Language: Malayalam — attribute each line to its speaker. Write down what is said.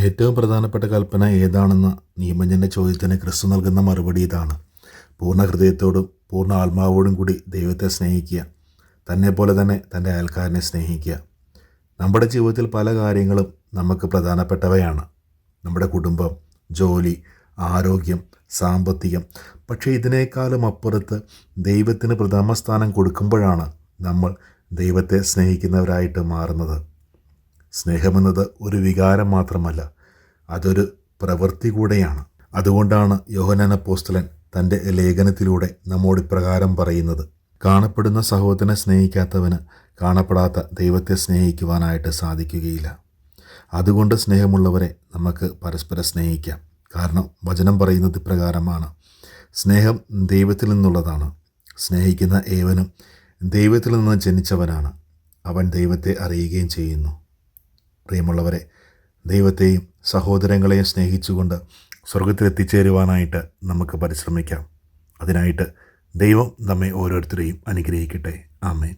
Speaker 1: ഏറ്റവും പ്രധാനപ്പെട്ട കൽപ്പന ഏതാണെന്ന നിയമജ്ഞൻ്റെ ചോദ്യത്തിന് ക്രിസ്തു നൽകുന്ന മറുപടി ഇതാണ്: പൂർണ്ണ ഹൃദയത്തോടും പൂർണ്ണ ആത്മാവോടും കൂടി ദൈവത്തെ സ്നേഹിക്കുക, തന്നെപ്പോലെ തന്നെ തൻ്റെ അയൽക്കാരനെ സ്നേഹിക്കുക. നമ്മുടെ ജീവിതത്തിൽ പല കാര്യങ്ങളും നമുക്ക് പ്രധാനപ്പെട്ടവയാണ്. നമ്മുടെ കുടുംബം, ജോലി, ആരോഗ്യം, സാമ്പത്തികം. പക്ഷേ ഇതിനേക്കാളും അപ്പുറത്ത് ദൈവത്തിന് പ്രഥമ സ്ഥാനം കൊടുക്കുമ്പോഴാണ് നമ്മൾ ദൈവത്തെ സ്നേഹിക്കുന്നവരായിട്ട് മാറുന്നത്. സ്നേഹമെന്നത് ഒരു വികാരം മാത്രമല്ല, അതൊരു പ്രവൃത്തി കൂടെയാണ്. അതുകൊണ്ടാണ് യോഹന്നാൻ അപ്പോസ്തലൻ തൻ്റെ ലേഖനത്തിലൂടെ നമ്മോട് ഇപ്രകാരം പറയുന്നത്: കാണപ്പെടുന്ന സഹോദരനെ സ്നേഹിക്കാത്തവന് കാണപ്പെടാത്ത ദൈവത്തെ സ്നേഹിക്കുവാനായിട്ട് സാധിക്കുകയില്ല. അതുകൊണ്ട് സ്നേഹമുള്ളവരെ നമുക്ക് പരസ്പരം സ്നേഹിക്കാം. കാരണം വചനം പറയുന്നത് ഇപ്രകാരമാണ്: സ്നേഹം ദൈവത്തിൽ നിന്നുള്ളതാണ്. സ്നേഹിക്കുന്ന ഏവനും ദൈവത്തിൽ നിന്ന് ജനിച്ചവനാണ്, അവൻ ദൈവത്തെ അറിയുകയും ചെയ്യുന്നു. പ്രിയമുള്ളവരെ, ദൈവത്തെയും സഹോദരങ്ങളെയും സ്നേഹിച്ചുകൊണ്ട് സ്വർഗത്തിൽ എത്തിച്ചേരുവാനായിട്ട് നമുക്ക് പരിശ്രമിക്കാം. അതിനായിട്ട് ദൈവം നമ്മെ ഓരോരുത്തരെയും അനുഗ്രഹിക്കട്ടെ. ആമേൻ.